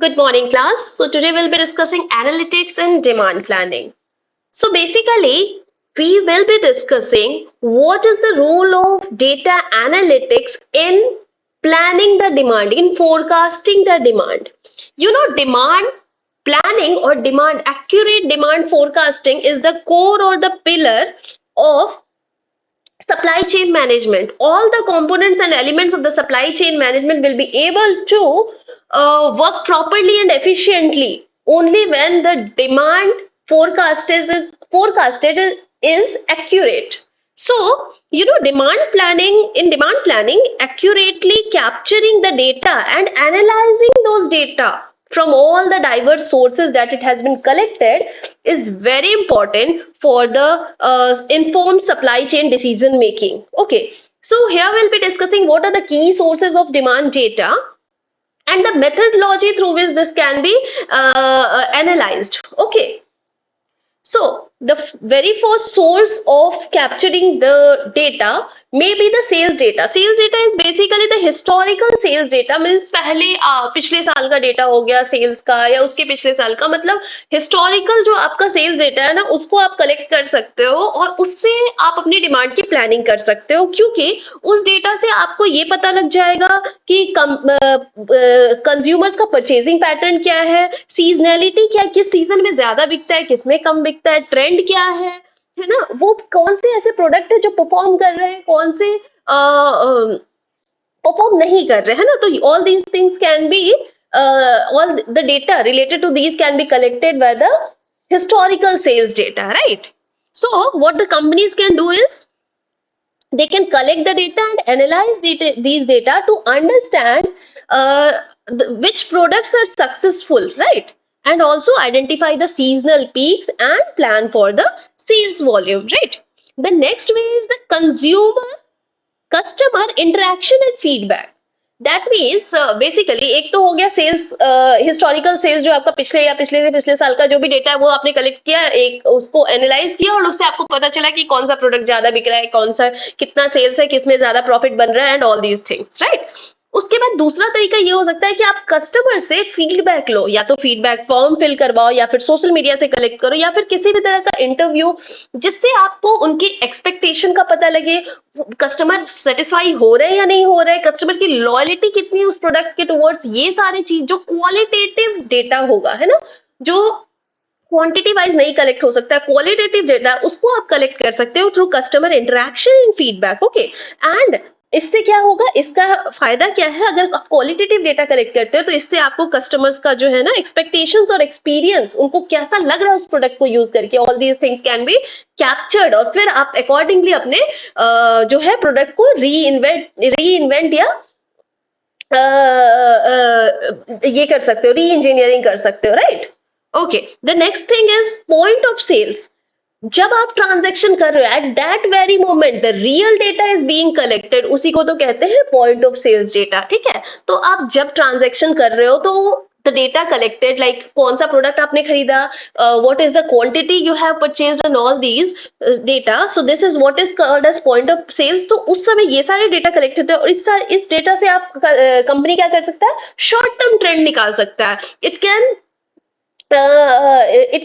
Good morning, class. So, today we'll be discussing analytics and demand planning. So, basically, we will be discussing what is the role of data analytics in planning the demand, in forecasting the demand. Demand planning or demand accurate demand forecasting is the core or the pillar of supply chain management. All the components and elements of the supply chain management will be able to work properly and efficiently only when the demand forecasted is accurate. So, demand planning, accurately capturing the data and analyzing those data from all the diverse sources that it has been collected is very important for the informed supply chain decision making. Okay, so here we'll be discussing what are the key sources of demand data and the methodology through which this can be analyzed. Okay, so the very first source of capturing the data may be the sales data. Sales data is basically the historical sales data, means पहले पिछले साल का data हो गया sales का या उसके पिछले साल का, मतलब हिस्टोरिकल जो आपका सेल्स डेटा है ना उसको आप कलेक्ट कर सकते हो और उससे आप अपनी डिमांड की प्लानिंग कर सकते हो, क्योंकि उस डेटा से आपको ये पता लग जाएगा कि कंज्यूमर्स का परचेजिंग पैटर्न क्या है, सीजनैलिटी क्या है, किस सीजन में ज्यादा बिकता है किस में कम बिकता है, ट्रेंड क्या है ना, वो कौन से ऐसे प्रोडक्ट है जो परफॉर्म कर रहे हैं, कौन से परफॉर्म नहीं कर रहे हैं ना. तो all these things can B all the data related to these can be collected by the historical sales data, right? So what the companies can do is they can collect the data and analyze these data to understand which products are successful, right? And also identify the seasonal peaks and plan for the sales volume, right? The next way is the consumer customer interaction and feedback. That means basically एक तो हो गया sales, historical sales जो आपका पिछले या पिछले से पिछले साल का जो भी डेटा है वो आपने कलेक्ट किया, एक उसको एनालाइज किया और उससे आपको पता चला कि कौन सा प्रोडक्ट ज्यादा बिक रहा है, कौन सा कितना सेल्स है, किसमें ज्यादा प्रॉफिट बन रहा है and all these things, right? उसके बाद दूसरा तरीका ये हो सकता है कि आप कस्टमर से फीडबैक लो, या तो फीडबैक फॉर्म फिल करवाओ या फिर सोशल मीडिया से कलेक्ट करो या फिर किसी भी तरह का इंटरव्यू, जिससे आपको उनकी एक्सपेक्टेशन का पता लगे, कस्टमर सेटिस्फाई हो रहे हैं या नहीं हो रहे, कस्टमर की लॉयल्टी कितनी है उस प्रोडक्ट के टुवर्ड्स, ये सारी चीज जो क्वालिटेटिव डेटा होगा, है ना, जो क्वांटिटी वाइज नहीं कलेक्ट हो सकता है, क्वालिटेटिव डेटा उसको आप कलेक्ट कर सकते हो through customer interaction and feedback. Okay, and इससे क्या होगा, इसका फायदा क्या है, अगर आप क्वालिटेटिव डेटा कलेक्ट करते हो तो इससे आपको कस्टमर्स का जो है ना एक्सपेक्टेशंस और एक्सपीरियंस, उनको कैसा लग रहा है उस प्रोडक्ट को यूज करके, all these things can be captured और फिर आप अकॉर्डिंगली अपने जो है प्रोडक्ट को री इन्वेंट या ये कर सकते हो, री इंजीनियरिंग कर सकते हो, right? Okay, the next thing is point of sales. जब आप ट्रांजेक्शन कर रहे हो at that very moment the real data is being collected, उसी को तो कहते हैं पॉइंट ऑफ सेल्स डेटा, ठीक है? तो आप जब ट्रांजेक्शन कर रहे हो तो द डेटा कलेक्टेड, लाइक कौन सा प्रोडक्ट आपने खरीदा, what is the quantity you have purchased and all these data, so this is what is called as point of sales. तो उस समय ये सारे डेटा कलेक्ट होते हैं और इस डेटा से आप कंपनी क्या कर सकता है, शॉर्ट टर्म ट्रेंड निकाल सकता है. It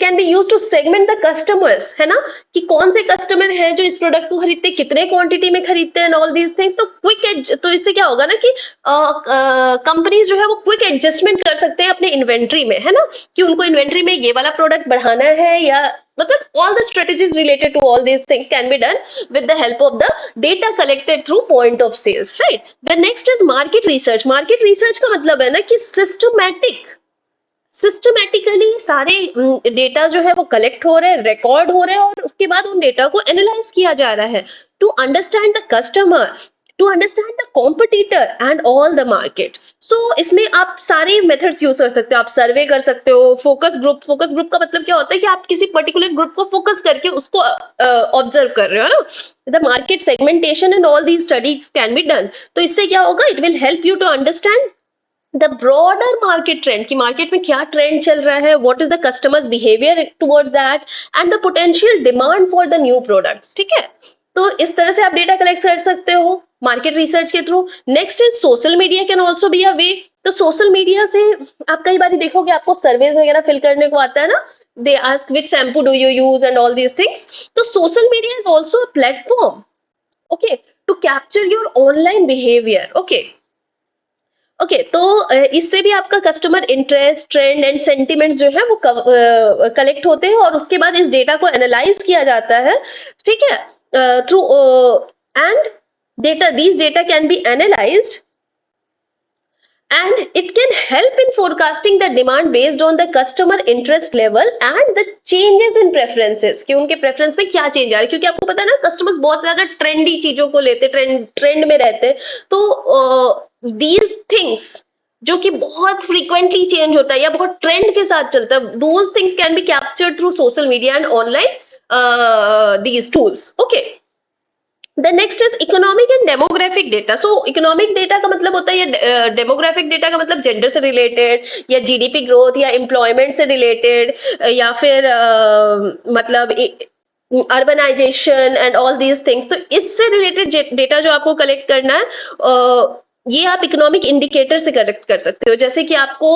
can be use to segment the customers, है ना, कि कौन से कस्टमर है जो इस प्रोडक्ट को खरीदते हैं, कितने क्वांटिटी में खरीदते हैं, ऑल दीज थिंग्स. तो तो इससे क्या होगा ना कि कंपनीज जो है वो क्विक एडजस्टमेंट कर सकते हैं अपने इन्वेंट्री में, है ना, कि उनको इन्वेंट्री में ये वाला प्रोडक्ट बढ़ाना है, या मतलब all the strategies related to all these things can be done with the help of the data collected through point of sales, right? The next is market research. Market research का मतलब है ना कि systematically सारे data जो है वो collect हो रहे हैं, रिकॉर्ड हो रहे हैं और उसके बाद उन डेटा को एनालाइज किया जा रहा है to understand the customer, to understand the competitor and all the market. So इसमें आप सारे मेथड्स यूज कर सकते हो. आप सर्वे कर सकते हो, फोकस ग्रुप का मतलब क्या होता है कि आप किसी पर्टिकुलर ग्रुप को फोकस करके उसको ऑब्जर्व कर रहे हो ना. The market segmentation and all these studies can be done. तो इससे क्या होगा, it will help you to understand the broader market trend, कि मार्केट में क्या ट्रेंड चल रहा है, what is the customers behaviour towards that and the potential demand for the new product, ठीक है? तो इस तरह से आप डेटा कलेक्ट कर सकते हो मार्केट रिसर्च के through. Next is social media can also be a way तो सोशल मीडिया से आप कई बार देखोगे आपको सर्वेज वगैरह फिल करने को आता है ना, they ask which shampoo do you use and all these things. तो social media is also a platform, okay, to capture your online behaviour. Okay, okay, तो इससे भी आपका customer interest, trend and sentiments जो है वो कलेक्ट होते हैं, और उसके बाद इस डेटा को एनालाइज किया जाता है, ठीक है, through and data, these data can be analyzed and it can help in forecasting the demand based on the customer interest level and the changes in preferences, कि उनके प्रेफरेंस में क्या चेंज आ रहा है, क्योंकि आपको पता है ना कस्टमर्स बहुत ज्यादा ट्रेंडी चीजों को लेते, ट्रेंड में रहते हैं, तो दीज थिंग्स जो कि बहुत फ्रीक्वेंटली चेंज होता है या बहुत ट्रेंड के साथ चलता है, those things can be captured through social media and online these tools. Okay, the next is economic and demographic data. So economic data का मतलब होता है, या डेमोग्राफिक डेटा का मतलब जेंडर से रिलेटेड, या जीडीपी ग्रोथ, या एम्प्लॉयमेंट से रिलेटेड, या फिर मतलब urbanisation and all these things. तो इससे रिलेटेड डेटा जो आपको कलेक्ट करना है, ये आप इकोनॉमिक इंडिकेटर से कलेक्ट कर सकते हो। जैसे कि आपको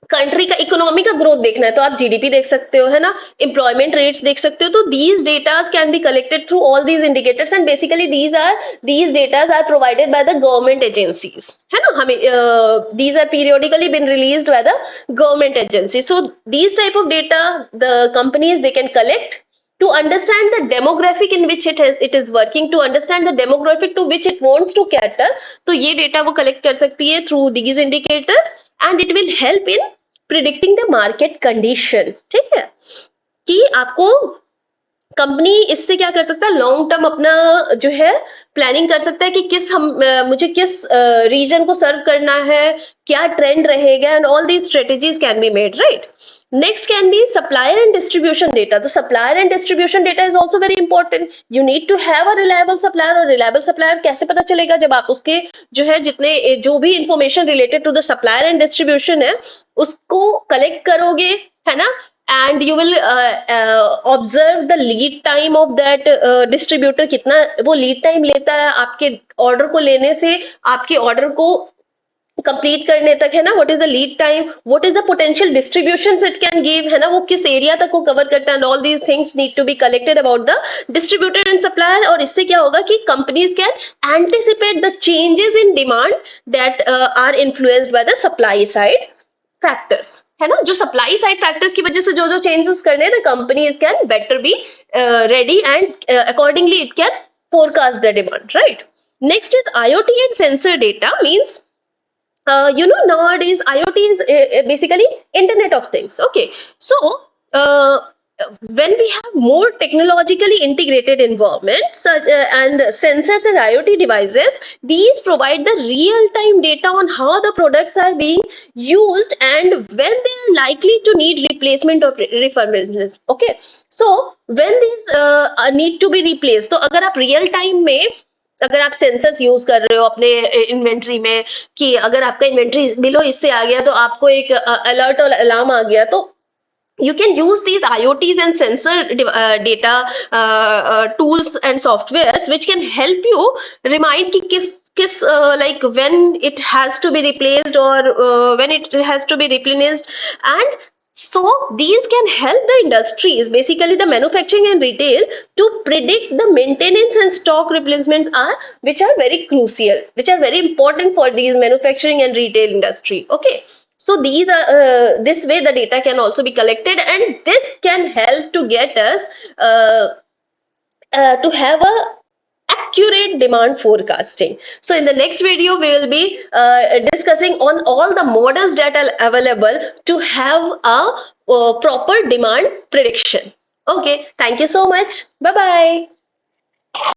कंट्री का इकोनॉमी का ग्रोथ देखना है तो आप जीडीपी देख सकते हो, है ना, एम्प्लॉयमेंट रेट्स देख सकते हो। तो these datas can be collected through all these indicators and basically these datas are provided by the government agencies, है ना, हमें these are periodically been released by the government agency. So these type of data the companies they can collect to understand the demographic in which it is working, to understand the demographic to which it wants to cater। तो ये data वो collect कर सकती है through these indicators and it will help in predicting the market condition। ठीक है, कि आपको कंपनी इससे क्या कर सकता है, लॉन्ग टर्म अपना जो है प्लानिंग कर सकता है कि मुझे किस रीजन को सर्व करना है, क्या ट्रेंड रहेगा, and all these strategies can be made, right. Next can be supplier and distribution data. तो supplier and distribution data is also very important. You need to have a reliable supplier, और reliable supplier कैसे पता चलेगा, जब आप उसके जो है जितने जो भी information related to the supplier and distribution है उसको कलेक्ट करोगे, है ना, and you will observe the lead time of that distributor, कितना वो lead time लेता है आपके ऑर्डर को लेने से आपके ऑर्डर को कंप्लीट करने तक, है ना, what is the lead time, what is the potential distribution it can give, है ना, वो किस एरिया तक वो कवर करता है, and all these things need to be collected about the distributor and supplier. और इससे क्या होगा कि companies can anticipate the changes in demand that are influenced by the supply side factors, है ना, जो सप्लाई साइड फैक्टर्स की वजह से जो जो चेंजेस करने हैं, the companies can better be ready and accordingly it can forecast the demand, right. Next is IoT and sensor data. Means nowadays IoT is basically Internet of Things. Okay, so when we have more technologically integrated environments and sensors and IoT devices, these provide the real-time data on how the products are being used and when they are likely to need replacement or refurbishment. Okay, so when these need to be replaced, तो अगर आप real time में अगर आप sensors use कर रहे हो अपने इन्वेंट्री में, कि अगर आपका इन्वेंट्री बिलो इससे आ गया तो आपको एक अलर्ट और अलार्म आ गया, तो you can use these IoTs and sensor data tools and softwares which can help you remind कि किस like when it has to be replaced or when it has to be replenished, and so these can help the industries, basically the manufacturing and retail, to predict the maintenance and stock replacements which are very crucial, which are very important for these manufacturing and retail industry. Okay, so these are this way the data can also be collected, and this can help to get us to have a accurate demand forecasting. So in the next video we will be discussing on all the models that are available to have a proper demand prediction. Okay, thank you so much. Bye bye.